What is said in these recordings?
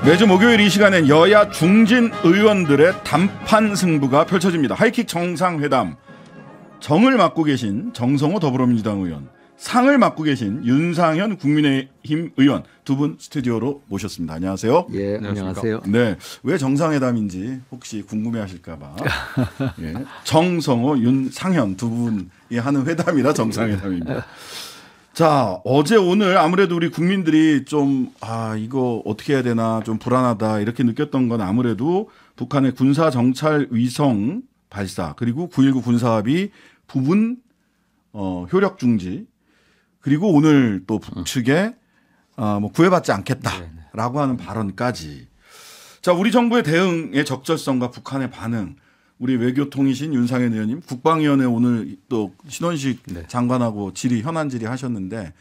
매주 목요일 이 시간엔 여야 중진 의원들의 단판 승부가 펼쳐집니다. 하이킥 정상회담. 정을 맡고 계신 정성호 더불어민주당 의원, 상을 맡고 계신 윤상현 국민의힘 의원 두 분 스튜디오로 모셨습니다. 안녕하세요. 예, 안녕하세요. 네, 왜 정상회담인지 혹시 궁금해하실까봐 예, 정성호, 윤상현 두 분이 하는 회담이라 정상회담입니다. 자, 어제 오늘 아무래도 우리 국민들이 좀 이거 어떻게 해야 되나 좀 불안하다 이렇게 느꼈던 건 아무래도 북한의 군사 정찰 위성 발사 그리고 9.19 군사합의 부분 효력 중지 그리고 오늘 또 북측에 뭐 구애받지 않겠다라고 하는 발언까지. 자, 우리 정부의 대응의 적절성과 북한의 반응. 우리 외교통이신 윤상현 의원님, 국방위원회 오늘 또 신원식 장관하고 현안 질의 하셨는데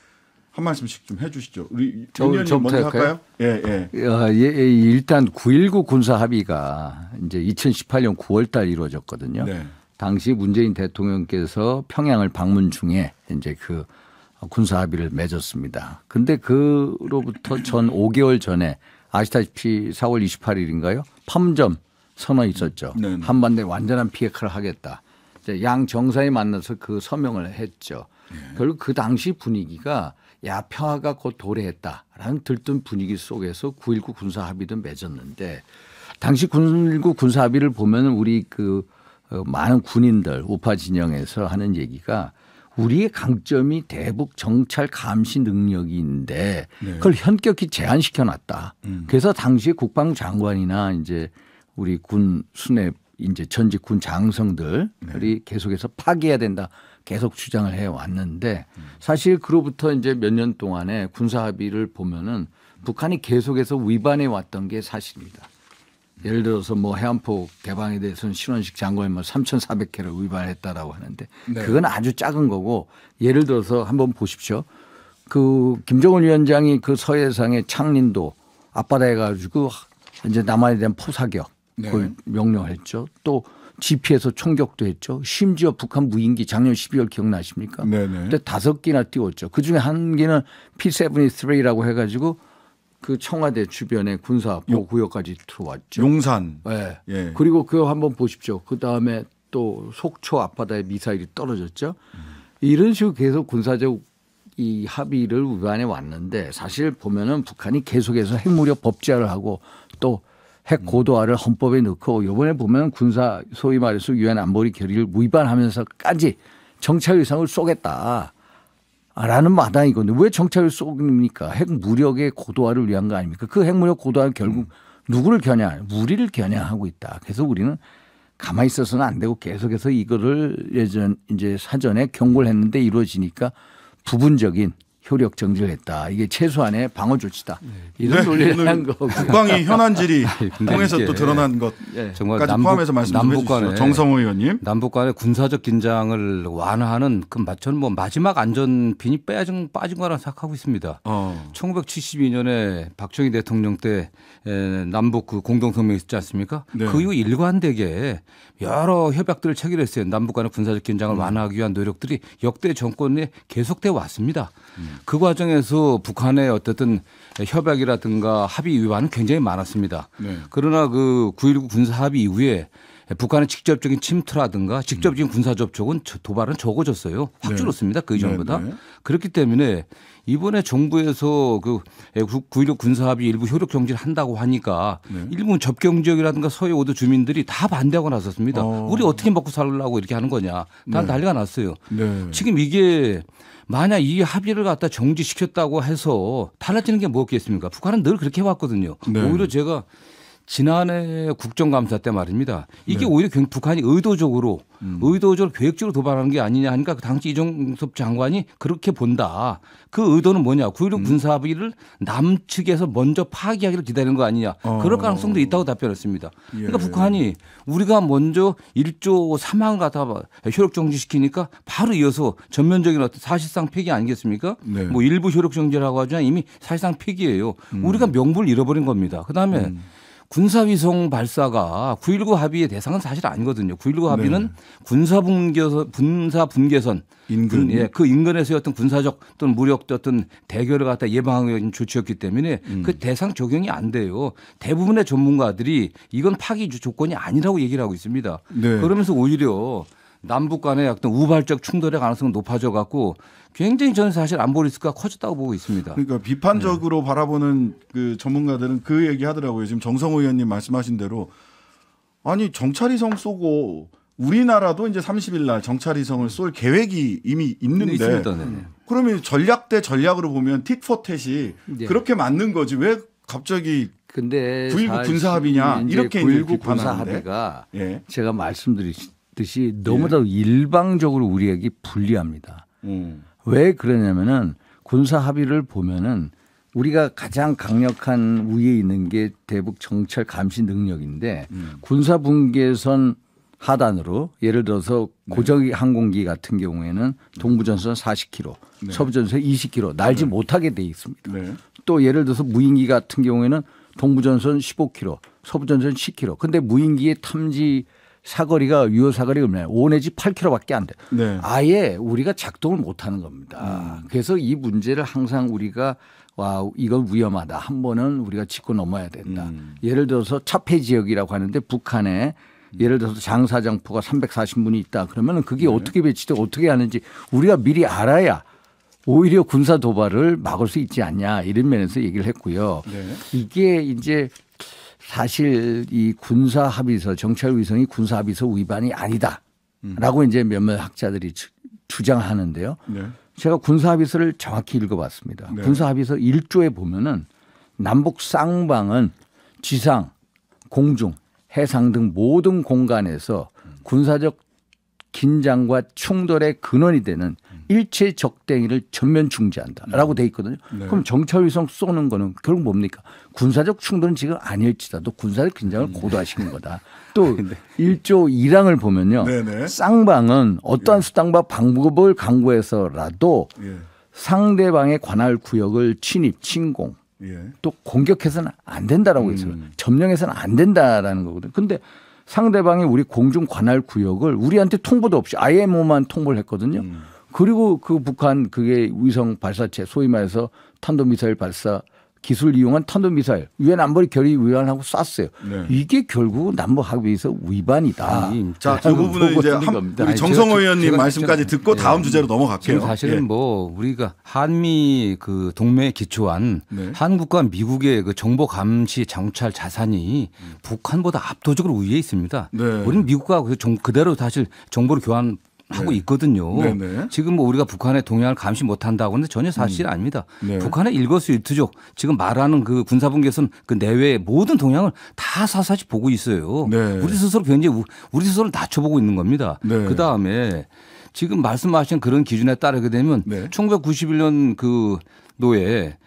한 말씀씩 좀 해주시죠. 우리 윤 의원님 먼저 할까요? 예. 일단 9.19 군사 합의가 이제 2018년 9월달 이루어졌거든요. 네. 당시 문재인 대통령께서 평양을 방문 중에 이제 그 군사 합의를 맺었습니다. 근데 그로부터 전 5개월 전에 아시다시피 4월 28일인가요? 판문점 선언이 있었죠. 네네. 한반도에 완전한 비핵화를 하겠다. 양 정상이 만나서 그 서명을 했죠. 결국 그 당시 분위기가 평화가 곧 도래했다라는 들뜬 분위기 속에서 9.19 군사 합의도 맺었는데 당시 9.19 군사 합의를 보면 우리 그 많은 군인들 우파 진영에서 하는 얘기가 우리의 강점이 대북 정찰 감시 능력인데 그걸 현격히 제한시켜 놨다. 그래서 당시 국방장관이나 이제 우리 군 수뇌 이제 전직 군 장성들이 계속해서 파기해야 된다. 계속 주장을 해 왔는데 사실 그로부터 이제 몇 년 동안에 군사 합의를 보면은 북한이 계속해서 위반해 왔던 게 사실입니다. 예를 들어서 뭐 해안포 개방에 대해서는 신원식 장관이 뭐 3,400회를 위반했다라고 하는데 그건 아주 작은 거고 예를 들어서 한번 보십시오. 그 김정은 위원장이 그 서해상의 창린도 앞바다에 가지고 이제 남한에 대한 포사격 그걸 명령했죠. 또 GP에서 총격도 했죠. 심지어 북한 무인기 작년 12월 기억나십니까? 근데 5기나 띄웠죠. 그중에 한 개는 P-73라고 해가지고 그 청와대 주변에 군사 보호구역까지 들어왔죠. 용산. 네. 예. 그리고 그거 한번 보십시오. 그다음에 또 속초 앞바다에 미사일이 떨어졌죠. 이런 식으로 계속 군사적 이 합의를 위반해 왔는데 사실 보면은 북한이 계속해서 핵무력 법제화를 하고 또 핵 고도화를 헌법에 넣고 이번에 보면 군사 소위 말해서 유엔 안보리 결의를 위반하면서까지 정찰 위성을 쏘겠다. 라는 마당이거든요. 왜 정찰을 쏘입니까? 핵무력의 고도화를 위한 거 아닙니까? 그 핵무력 고도화는 결국 누구를 겨냥, 우리를 겨냥하고 있다. 그래서 우리는 가만히 있어서는 안 되고 계속해서 이거를 이제 사전에 경고를 했는데 이루어지니까 부분적인 효력 정지를 했다. 이게 최소한의 방어 조치다. 이런 논리를 한 거고. 국방위 현안 질의 통해서 또 드러난 것까지 포함해서 말씀 좀 해주시죠. 정성호 의원님. 남북 간의 군사적 긴장을 완화하는 저는 뭐 마지막 안전핀이 빠진 거라 생각하고 있습니다. 1972년에 박정희 대통령 때 남북 그 공동성명이 있었지 않습니까? 그 이후 일관되게 여러 협약들을 체결했어요. 남북 간의 군사적 긴장을 완화하기 위한 노력들이 역대 정권에 계속돼 왔습니다. 그 과정에서 북한의 어쨌든 협약이라든가 합의 위반은 굉장히 많았습니다. 그러나 그 9.19 군사 합의 이후에 북한의 직접적인 침투라든가 직접적인 군사 접촉은 도발은 적어졌어요. 확 줄었습니다. 그 이전보다. 그렇기 때문에 이번에 정부에서 그 9.19 군사합의 일부 효력 정지를 한다고 하니까 일부 접경 지역이라든가 서해 5도 주민들이 다 반대하고 나섰습니다. 우리 어떻게 먹고 살려고 이렇게 하는 거냐. 다 난리가 났어요. 지금 이게 만약 이 합의를 갖다 정지시켰다고 해서 달라지는 게 뭐겠습니까? 북한은 늘 그렇게 해왔거든요. 오히려 제가 지난해 국정감사 때 말입니다. 이게 오히려 북한이 의도적으로 계획적으로 도발하는 게 아니냐 하니까 그 당시 이종섭 장관이 그렇게 본다. 그 의도는 뭐냐. 9.16 군사합의를 남측에서 먼저 파기하기를 기다리는 거 아니냐. 그럴 가능성도 있다고 답변했습니다. 그러니까 북한이 우리가 먼저 1조 3항을 갖다가 효력 정지시키니까 바로 이어서 전면적인 어떤 사실상 폐기 아니겠습니까? 뭐 일부 효력 정지라고 하지만 이미 사실상 폐기예요. 우리가 명분을 잃어버린 겁니다. 그다음에 군사위성 발사가 9.19 합의의 대상은 사실 아니거든요. 9.19 합의는 네. 군사 분계선 인근. 그 인근에서의 어떤 군사적 또는 무력 어떤 대결을 갖다 예방하기 위한 조치였기 때문에 그 대상 적용이 안 돼요. 대부분의 전문가들이 이건 파기 조건이 아니라고 얘기를 하고 있습니다. 네. 그러면서 오히려 남북 간의 어떤 우발적 충돌의 가능성이 높아져 갖고 굉장히 저는 사실 안보 리스크가 커졌다고 보고 있습니다. 그러니까 비판적으로 바라보는 그 전문가들은 그 얘기 하더라고요. 지금 정성호 의원님 말씀하신 대로 아니 정찰위성 쏘고 우리나라도 이제 30일 날 정찰위성을 쏠 계획이 이미 있는데 있습니다. 네. 그러면 전략 대 전략으로 보면 틱포텟이 네. 그렇게 맞는 거지 왜 갑자기 근데 9.19 군사 합의냐 이렇게 이제 9.19 군사 비판하는데. 합의가 예. 제가 말씀드렸듯이 너무나 일방적으로 우리에게 불리합니다. 왜 그러냐면은 군사 합의를 보면은 우리가 가장 강력한 위에 있는 게 대북 정찰 감시 능력인데 군사 분계선 하단으로 예를 들어서 고정 항공기 같은 경우에는 동부전선 40km, 네. 서부전선 20km 날지 못하게 돼 있습니다. 네. 또 예를 들어서 무인기 같은 경우에는 동부전선 15km, 서부전선 10km. 근데 무인기의 탐지 사거리가 유효 사거리가 얼마냐? 5 내지 8km밖에 안 돼. 네. 아예 우리가 작동을 못하는 겁니다. 그래서 이 문제를 항상 우리가 와 이건 위험하다. 한 번은 우리가 짚고 넘어야 된다. 예를 들어서 차폐 지역이라고 하는데 북한에 예를 들어서 장사장포가 340문이 있다. 그러면 그게 어떻게 배치되고 어떻게 하는지 우리가 미리 알아야 오히려 군사 도발을 막을 수 있지 않냐 이런 면에서 얘기를 했고요. 네. 이게 이제 사실 이 군사 합의서 정찰 위성이 군사 합의서 위반이 아니다라고 이제 몇몇 학자들이 주장하는데요. 네. 제가 군사 합의서를 정확히 읽어봤습니다. 네. 군사 합의서 1조에 보면은 남북 쌍방은 지상, 공중, 해상 등 모든 공간에서 군사적 긴장과 충돌의 근원이 되는 일체 적대행위를 전면 중지한다라고 돼 있거든요. 네. 그럼 정찰위성 쏘는 거는 결국 뭡니까? 군사적 충돌은 지금 아닐지라도 군사적 긴장을 고도화시키는 거다. 또 1조 1항을 보면요. 네네. 쌍방은 어떠한 수단과 방법을 강구해서라도 예. 상대방의 관할 구역을 침입, 침공 예. 또 공격해서는 안 된다라고 했어요. 점령해서는 안 된다라는 거거든요. 근데 상대방이 우리 공중 관할 구역을 우리한테 통보도 없이 IMO만 통보를 했거든요. 그리고 그 북한 그게 위성 발사체 소위 말해서 탄도미사일 발사 기술 이용한 탄도미사일 유엔 안보리 결의 위반하고 쐈어요. 네. 이게 결국 남북 합의에서 위반이다. 자, 그 부분은 이제 우리 정성호 의원님 말씀까지 듣고 다음 주제로 넘어갈게요. 사실은 예. 뭐 우리가 한미 그 동맹에 기초한 네. 한국과 미국의 그 정보 감시 정찰 자산이 북한보다 압도적으로 우위에 있습니다. 네. 우리는 미국과 그대로 사실 정보를 교환하고 있거든요. 네네. 지금 뭐 우리가 북한의 동향을 감시 못한다고 하는데 전혀 사실이 아닙니다. 네. 북한의 일거수일투족 지금 말하는 그 군사분계선 그 내외의 모든 동향을 다 사사시 보고 있어요. 네. 우리 스스로 굉장히 우리 스스로 낮춰보고 있는 겁니다. 네. 그다음에 지금 말씀하신 그런 기준에 따르게 되면 네. 1991년 그 노에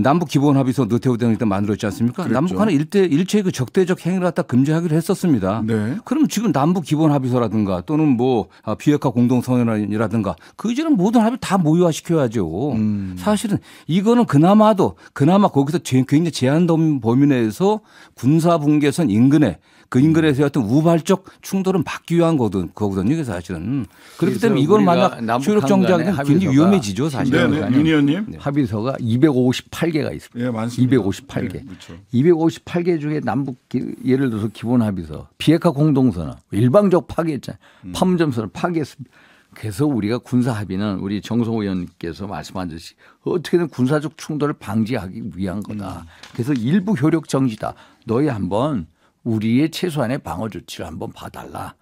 남북 기본 합의서 노태우 대통령이 때 만들었지 않습니까? 그랬죠. 남북한은 일체의 그 적대적 행위를 갖다 금지하기로 했었습니다. 네. 그럼 지금 남북 기본 합의서라든가 또는 뭐 비핵화 공동선언이라든가 그 이전의 모든 합의를 다 모의화시켜야죠. 사실은 이거는 그나마 거기서 굉장히 제한 범위 내에서 군사 분계선 인근에 그 인근에서의 어떤 우발적 충돌은 막기 위한 거거든요. 이게 사실은. 그렇기 때문에 이걸 만약 효력 정지하면 굉장히 위험해지죠. 사실은. 네네. 윤 의원님. 합의서가 258개가 있습니다. 예, 많습니다. 258개. 네, 그렇죠. 258개 중에 남북 예를 들어서 기본 합의서, 비핵화 공동선언, 일방적 파기했잖아요. 판문점선언 파기했습니다. 그래서 우리가 군사 합의는 우리 정성호 의원님께서 말씀하셨듯이 어떻게든 군사적 충돌을 방지하기 위한 거다. 그래서 일부 효력 정지다. 너희 한번 우리의 최소한의 방어 조치를 한번 봐달라.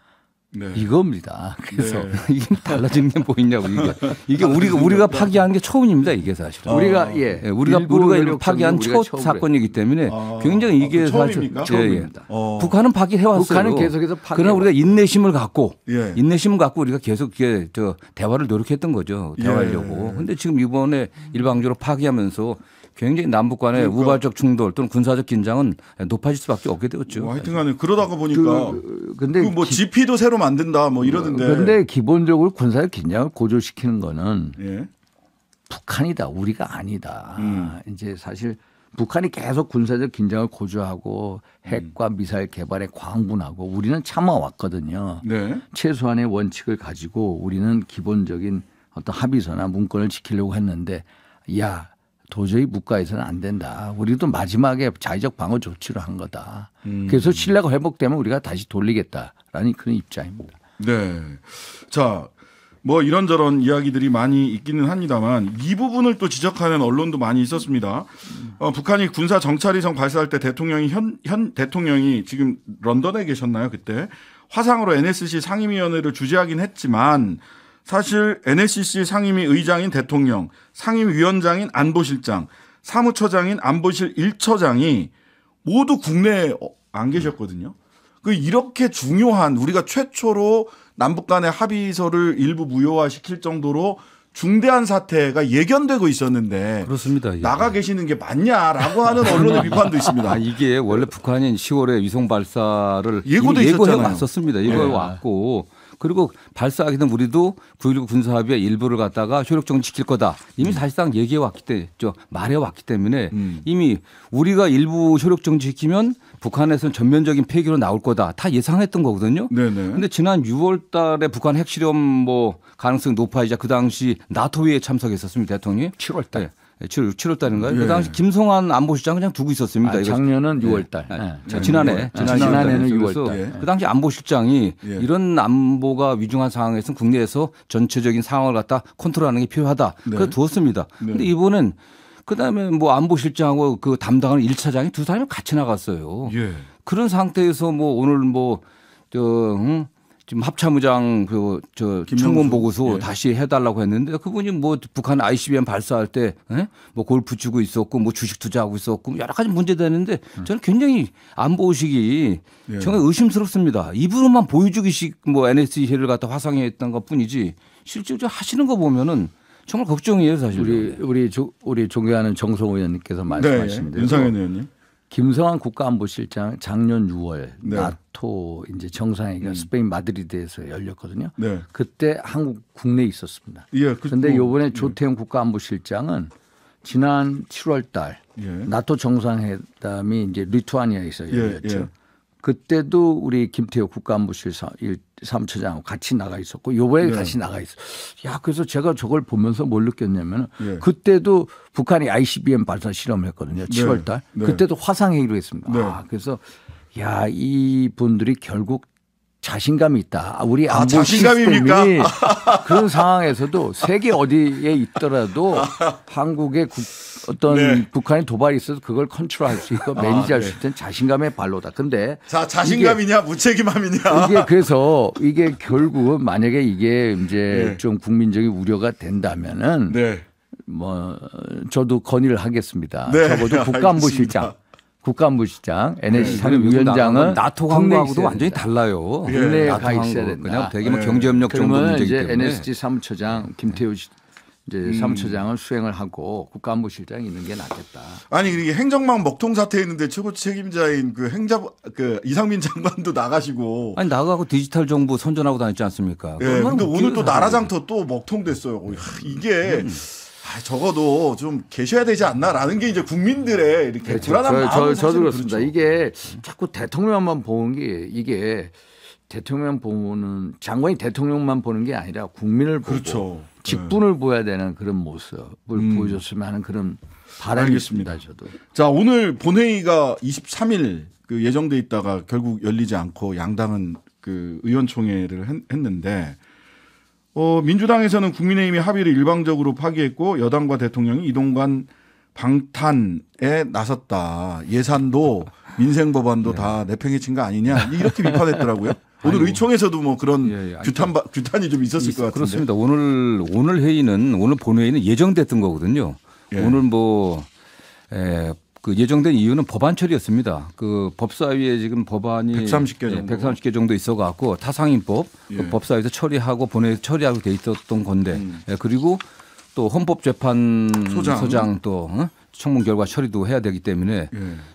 네. 이겁니다. 그래서 네. 이게 달라지는 게 뭐있냐고 이게 우리가 파기한 게 처음입니다. 이게 사실은. 우리가 우리가 이걸 파기한 첫 사건이기 때문에 굉장히 이게 사실 처음입니다. 북한은 파기해 왔어요. 북한은 계속해서 파기. 그러나 우리가 인내심을 갖고 예. 우리가 계속 대화를 노력했던 거죠. 대화하려고. 그런데 지금 이번에 일방적으로 파기하면서 굉장히 남북 간의 우발적 충돌 또는 군사적 긴장은 높아질 수밖에 없게 되었죠. 하여튼간에 그러다가 보니까 근데 뭐 GP도 새로 만든다 뭐 이러던데. 그런데 기본적으로 군사적 긴장을 고조시키는 거는 예. 북한이다. 우리가 아니다. 이제 사실 북한이 계속 군사적 긴장을 고조하고 핵과 미사일 개발에 광분하고 우리는 참아왔거든요. 네. 최소한의 원칙을 가지고 우리는 기본적인 어떤 합의서나 문건을 지키려고 했는데 야 도저히 묵과해서는 안 된다. 우리도 마지막에 자의적 방어 조치를 한 거다. 그래서 신뢰가 회복되면 우리가 다시 돌리겠다라는 그런 입장입니다. 네. 자, 뭐 이런저런 이야기들이 많이 있기는 합니다만 이 부분을 또 지적하는 언론도 많이 있었습니다. 북한이 군사 정찰위성 발사할 때 대통령이 현 대통령이 지금 런던에 계셨나요? 그때 화상으로 NSC 상임위원회를 주재하긴 했지만 사실 NSC 상임위 의장인 대통령, 상임위원장인 안보실장, 사무처장인 안보실 1처장이 모두 국내에 안 계셨거든요. 이렇게 중요한 우리가 최초로 남북 간의 합의서를 일부 무효화시킬 정도로 중대한 사태가 예견되고 있었는데 그렇습니다. 예. 나가 계시는 게 맞냐라고 하는 언론의 비판도 있습니다. 이게 원래 북한이 10월에 위성 발사를 예고해 왔었습니다. 예고해 왔고 그리고 발사하기 전 우리도 9.19 군사합의의 일부를 갖다가 효력적으로 지킬 거다. 이미 사실상 얘기해 왔기 때문에 말해 왔기 때문에 이미 우리가 일부 효력적으로 지키면 북한에서는 전면적인 폐기로 나올 거다. 다 예상했던 거거든요. 그런데 지난 6월 달에 북한 핵실험 뭐 가능성이 높아지자 그 당시 나토 회의에 참석했었습니다. 대통령이. 7월 달. 7월 달인가요? 그 당시 김성환 안보실장 그냥 두고 있었습니다. 작년은 6월 달. 지난해는 6월 달. 그 당시 안보실장이 이런 안보가 위중한 상황에서 국내에서 전체적인 상황을 갖다 컨트롤하는 게 필요하다. 그래서 두었습니다. 그런데 이번엔 그다음에 뭐 안보실장하고 그 담당하는 1차장이 두 사람이 같이 나갔어요. 그런 상태에서 뭐 오늘 지금 합참의장 청문 보고서 다시 해달라고 했는데 그분이 뭐 북한 ICBM 발사할 때 뭐 그걸 붙이고 있었고 뭐 주식 투자하고 있었고 여러 가지 문제되는데 저는 굉장히 안보 의식이 정말 의심스럽습니다. 입으로만 보여주기식 뭐 NSC를 갖다 화상했던 것뿐이지 실질적으로 하시는 거 보면은 정말 걱정이에요, 사실. 우리 존경하는 정성호 의원님께서 말씀하신 대로 윤상현 의원님. 김성환 국가안보실장 작년 6월 나토 이제 정상회의가 스페인 마드리드에서 열렸거든요. 그때 한국 국내에 있었습니다. 그런데 이번에 조태용 국가안보실장은 지난 7월 달 나토 정상회담이 이제 리투아니아에서 열렸죠. 그때도 우리 김태호 국가안보실 3처장하고 같이 나가 있었고 이번에 같이 나가 있어. 야, 그래서 제가 저걸 보면서 뭘 느꼈냐면 그때도 북한이 ICBM 발사 실험을 했거든요. 7월 달. 그때도 화상회의로 했습니다. 그래서 야, 이 분들이 결국 자신감이 있다. 우리 안보 시스템이 그런 상황에서도 세계 어디에 있더라도 한국의 어떤 북한의 도발이 있어서 그걸 컨트롤할 수 있고 매니지할 수 있는 자신감의 발로다. 근데 자신감이냐 무책임함이냐. 이게 그래서 이게 결국은 만약에 이게 이제 좀 국민적인 우려가 된다면은 뭐 저도 건의를 하겠습니다. 적어도 국가안보실장, NSC 상임위원장은 나토 광고하고도 완전히 달라요. 국내에 가 있어야 된다. 그냥 되게 뭐 경제협력 정도 문제이기 때문에. NSC 사무처장 김태우 이제 사무처장을 수행을 하고 국가안보실장이 있는 게 낫겠다. 아니 이게 행정망 먹통 사태 있는데 최고 책임자인 그 이상민 장관도 나가시고. 아니 나가고 디지털 정부 선전하고 다녔지 않습니까? 그런데 오늘 또 나라장터 또 먹통됐어요. 이게. 적어도 좀 계셔야 되지 않나라는 게 이제 국민들의 이렇게 불안한 마음을 저도 그렇습니다. 이게 자꾸 대통령만 보는 게 이게 대통령 보는 장관이 대통령만 보는 게 아니라 국민을 보고 직분을 보여야 되는 그런 모습을 보여줬으면 하는 그런 바람이 있습니다. 저도. 자, 오늘 본회의가 23일 그 예정돼 있다가 결국 열리지 않고 양당은 그 의원총회를 했는데 민주당에서는 국민의힘이 합의를 일방적으로 파기했고 여당과 대통령이 이동관 방탄에 나섰다. 예산도 민생법안도 다 내팽개친 거 아니냐 이렇게 비판했더라고요. 오늘 의총에서도 뭐 그런 규탄이 좀 있었을 것 같은데. 그렇습니다. 오늘 본회의는 예정됐던 거거든요. 오늘 그 예정된 이유는 법안 처리였습니다. 그 법사위에 지금 법안이 130개 정도 있어 갖고 타상인법 그 법사위에서 처리하고 본회의에서 처리하고 돼 있었던 건데 그리고 또 헌법재판소장 또 청문 결과 처리도 해야 되기 때문에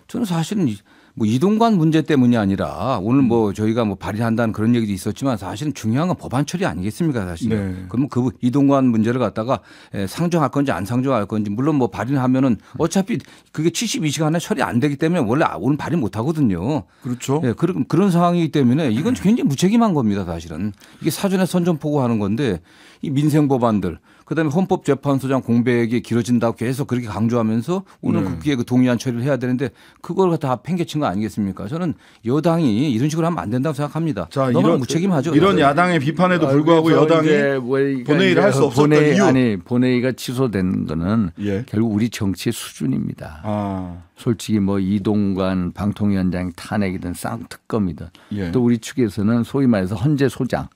저는 사실은 뭐 이동관 문제 때문이 아니라 오늘 뭐 저희가 뭐 발의한다는 그런 얘기도 있었지만 사실은 중요한 건 법안 처리 아니겠습니까 사실은. 그러면 그 이동관 문제를 갖다가 상정할 건지 안 상정할 건지 물론 뭐 발의를 하면은 어차피 그게 72시간에 처리 안 되기 때문에 원래 오늘 발의 못 하거든요. 그렇죠. 예, 그런 상황이기 때문에 이건 굉장히 무책임한 겁니다 사실은. 이게 사전에 선전포고하는 건데 이 민생 법안들 그다음에 헌법재판소장 공백이 길어진다고 계속 그렇게 강조하면서 오늘 국회에 그 동의안 처리를 해야 되는데 그걸 다 팽개친 거 아니겠습니까? 저는 여당이 이런 식으로 하면 안 된다고 생각합니다. 자, 너무 무책임하죠. 이런 야당의 비판에도 불구하고 여당이 본회의를 할 수 없었던 이유. 아니 본회의가 취소된 거는 결국 우리 정치의 수준입니다. 솔직히 뭐 이동관 방통위원장 탄핵이든 쌍특검이든 또 우리 측에서는 소위 말해서 헌재 소장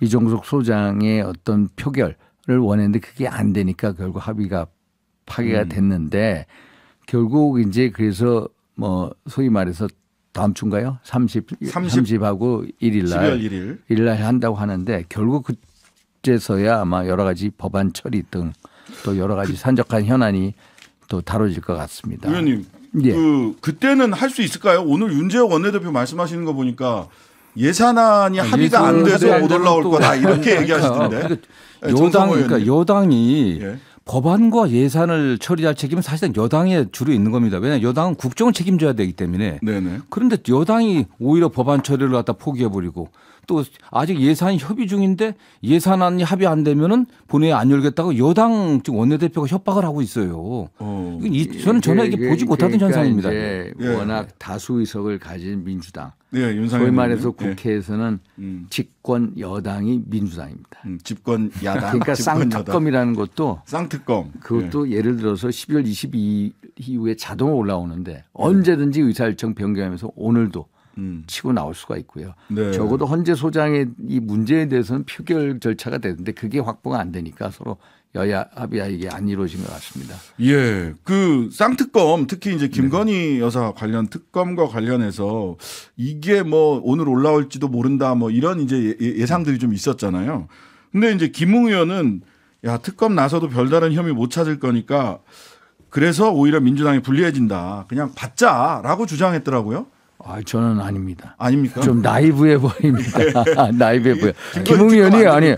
이종석 소장의 어떤 표결 를 원했는데 그게 안 되니까 결국 합의가 파기가 됐는데 결국 이제 그래서 뭐 소위 말해서 다음 주인가요? 30하고 1일 날 12월 1일 날 한다고 하는데 결국 그제서야 아마 여러 가지 법안 처리 등 또 여러 가지 산적한 현안이 또 다뤄질 것 같습니다. 의원님, 그때는 할 수 있을까요? 오늘 윤재혁 원내대표 말씀하시는 거 보니까 예산안이 합의가 안 돼서 못 올라올 거다 이렇게 얘기하시던데. 그러니까 여당이 법안과 예산을 처리할 책임은 사실상 여당에 주로 있는 겁니다. 왜냐하면 여당은 국정을 책임져야 되기 때문에. 그런데 여당이 오히려 법안 처리를 갖다 포기해버리고 또 아직 예산이 협의 중인데 예산안이 합의 안 되면은 본회의 안 열겠다고 여당 지금 원내대표가 협박을 하고 있어요. 저는 전혀 이게 보지 못하던 현상입니다. 워낙 다수 의석을 가진 민주당. 소위 말해서 국회에서는 집권 여당이 민주당입니다. 집권 야당. 그러니까 쌍특검이라는 것도 쌍특검. 그것도 예를 들어서 12월 22일 이후에 자동으로 올라오는데 언제든지 의사일정 변경하면서 오늘도 치고 나올 수가 있고요. 적어도 헌재 소장의 이 문제에 대해서는 표결 절차가 되는데 그게 확보가 안 되니까 서로 여야 합의가 이게 안 이루어진 것 같습니다. 예, 그 쌍특검 특히 이제 김건희 여사 관련 특검과 관련해서 이게 뭐 오늘 올라올지도 모른다 뭐 이런 이제 예상들이 좀 있었잖아요. 근데 이제 김웅 의원은 야 특검 나서도 별다른 혐의 못 찾을 거니까 그래서 오히려 민주당이 불리해진다. 그냥 받자라고 주장했더라고요. 저는 아닙니다. 아닙니까? 좀 나이브해 보입니다. 나이브해 보여. 김웅 의원이 아니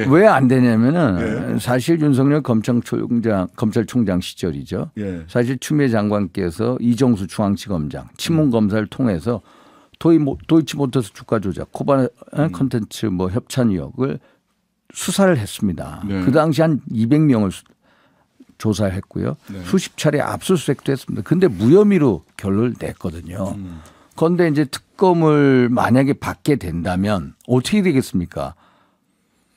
왜 안 되냐면은 사실 윤석열 검찰총장 시절이죠. 사실 추미애 장관께서 이정수 중앙지검장 친문 검사를 통해서 도이치모터스 주가 조작, 코바나 콘텐츠 뭐 협찬 의혹을 수사를 했습니다. 그 당시 한 200명을 조사를 했고요. 수십 차례 압수수색도 했습니다. 근데 무혐의로 결론을 냈거든요. 그런데 이제 특검을 만약에 받게 된다면 어떻게 되겠습니까?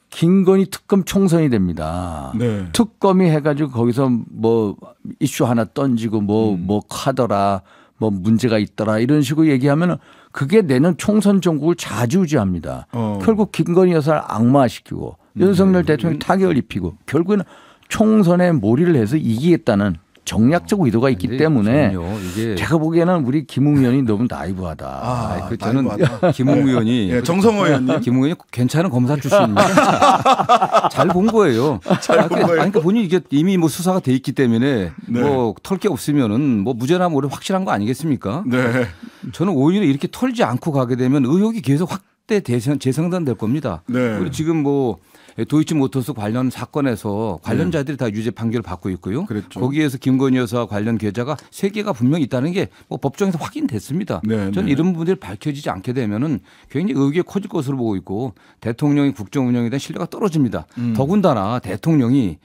김건희 특검 총선이 됩니다. 특검이 해가지고 거기서 뭐 이슈 하나 던지고 뭐 하더라, 뭐 문제가 있더라 이런 식으로 얘기하면 그게 내년 총선 전국을 좌지우지합니다. 결국 김건희 여사를 악마시키고 윤석열 대통령이 타격을 입히고 결국에는 총선에 몰이를 해서 이기겠다는 정략적 의도가 있기 때문에 이게 제가 보기에는 우리 김웅 의원이 너무 나이브하다. 저는 김웅 의원이 정성호 의원님 김웅 의원이 괜찮은 검사 출신입니다. 잘 본 거예요. 그러니까 본인이 이게 이미 뭐 수사가 돼 있기 때문에 뭐 털 게 없으면은 뭐 무죄라면 오래 확실한 거 아니겠습니까? 저는 오히려 이렇게 털지 않고 가게 되면 의혹이 계속 확대 재생산될 겁니다. 그리고 지금 뭐 도이치모터스 관련 사건에서 관련자들이 다 유죄 판결을 받고 있고요. 거기에서 김건희 여사 관련 계좌가 3개가 분명히 있다는 게 뭐 법정에서 확인됐습니다. 저는 이런 부분들이 밝혀지지 않게 되면은 굉장히 의혹이 커질 것으로 보고 있고 대통령의 국정 운영에 대한 신뢰가 떨어집니다. 더군다나 대통령이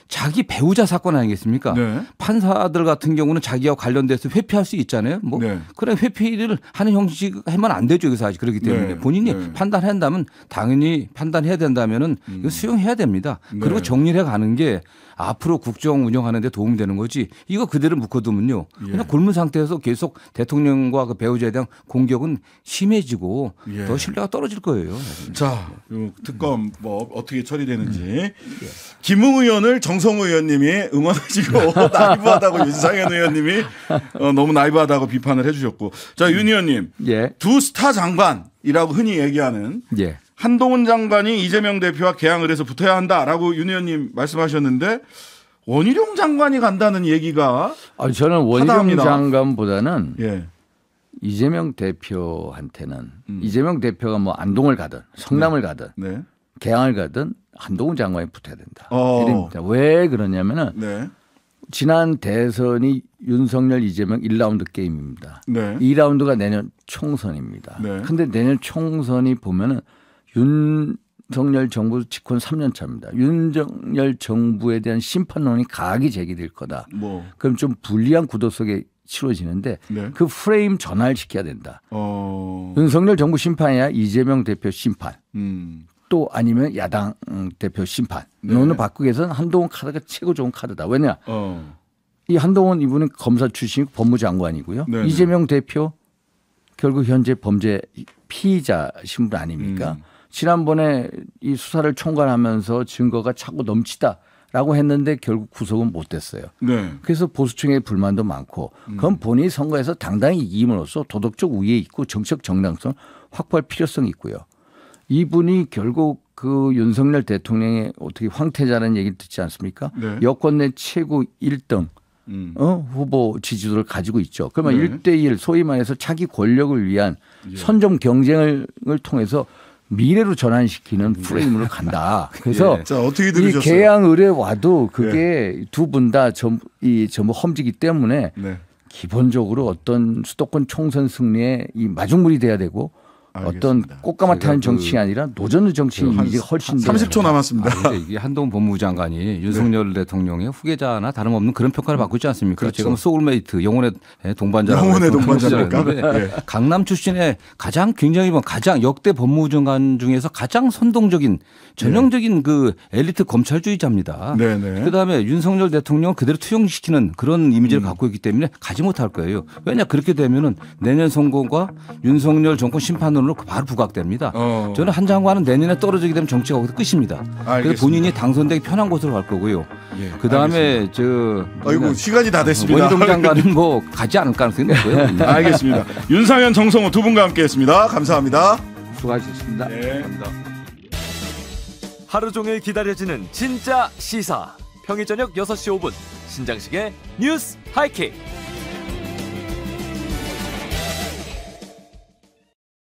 자기 배우자 사건 아니겠습니까? 판사들 같은 경우는 자기와 관련돼서 회피할 수 있잖아요. 뭐 그래 회피를 하는 형식 하면 안 되죠. 그래서 아직 그렇기 때문에 본인이 판단한다면 당연히 판단해야 된다면은 이거 수용해야 됩니다. 그리고 정리해 가는 게 앞으로 국정 운영하는 데 도움이 되는 거지 이거 그대로 묶어두면요. 그냥 굶은 상태에서 계속 대통령과 그 배우자에 대한 공격은 심해지고 더 신뢰가 떨어질 거예요. 자, 특검 뭐 어떻게 처리되는지 김웅 의원을 정성호 의원님이 응원하시고 나이브하다고 윤상현 의원님이 너무 나이브하다고 비판을 해 주셨고 자, 윤 의원님 두 스타 장관이라고 흔히 얘기하는 한동훈 장관이 이재명 대표와 개항을 해서 붙어야 한다라고 윤 의원님 말씀하셨는데 원희룡 장관이 간다는 얘기가 저는 원희룡 하다합니다. 장관보다는 예. 이재명 대표한테는 이재명 대표가 뭐 안동을 가든 성남을 가든 네. 개항을 가든 한동훈 장관이 붙어야 된다. 이럽니다. 왜 그러냐면은 네. 지난 대선이 윤석열 이재명 1라운드 게임입니다. 네. 2라운드가 내년 총선입니다. 네. 근데 내년 총선이 보면은 윤석열 정부 집권 3년 차입니다. 윤석열 정부에 대한 심판론이 강하게 제기될 거다. 그럼 좀 불리한 구도 속에 치러지는데 네. 그 프레임 전환을 시켜야 된다. 윤석열 정부 심판이야 이재명 대표 심판. 또 아니면 야당 대표 심판. 오늘 바꾸기 위해서는 한동훈 카드가 최고 좋은 카드다. 왜냐? 이 한동훈 이분은 검사 출신이고 법무장관이고요. 네네. 이재명 대표 결국 현재 범죄 피의자 신분 아닙니까? 지난번에 이 수사를 총괄하면서 증거가 차고 넘치다라고 했는데 결국 구속은 못 됐어요. 네. 그래서 보수층의 불만도 많고 그건 본인이 선거에서 당당히 이김으로써 도덕적 우위에 있고 정책 정당성 확보할 필요성이 있고요. 이분이 결국 그 윤석열 대통령의 어떻게 황태자라는 얘기를 듣지 않습니까? 네. 여권 내 최고 1등 후보 지지도를 가지고 있죠. 그러면 네. 1대1 소위 말해서 차기 권력을 위한 선점 경쟁을 통해서 미래로 전환시키는 프레임으로 간다. 그래서 자, 어떻게 이 들으셨어요? 개항 의뢰 와도 그게 두 분 다 전부 험지기 때문에 기본적으로 어떤 수도권 총선 승리에 이 마중물이 돼야 되고 알겠습니다. 어떤 꽃가마 타는 정치가 아니라 노전의 정치 이미지가 훨씬 30초 남았습니다. 이게 한동훈 법무부 장관이 윤석열 대통령의 후계자나 다름없는 그런 평가를 받고 있지 않습니까? 그렇죠. 제가 소울메이트 영혼의 동반자라고 영혼의 동반자입니까? 네. 강남 출신의 가장 굉장히 가장 역대 법무부 장관 중에서 가장 선동적인 전형적인 그 엘리트 검찰주의자입니다. 네네. 그다음에 윤석열 대통령 그대로 투영시키는 그런 이미지를 갖고 있기 때문에 가지 못할 거예요. 왜냐 그렇게 되면은 내년 선거가 윤석열 정권 심판론으로 바로 부각됩니다. 저는 한 장관은 내년에 떨어지게 되면 정치가 거기서 끝입니다. 그래서 본인이 당선되기 편한 곳으로 갈 거고요. 그다음에 아이고 시간이 다 됐습니다. 원희룡 장관은 뭐 가지 않을 가능성이 높고요. 알겠습니다. 윤상현, 정성호 두 분과 함께했습니다. 감사합니다. 수고하셨습니다. 네. 감사합니다. 하루 종일 기다려지는 진짜 시사. 평일 저녁 6시 5분 신장식의 뉴스 하이킥.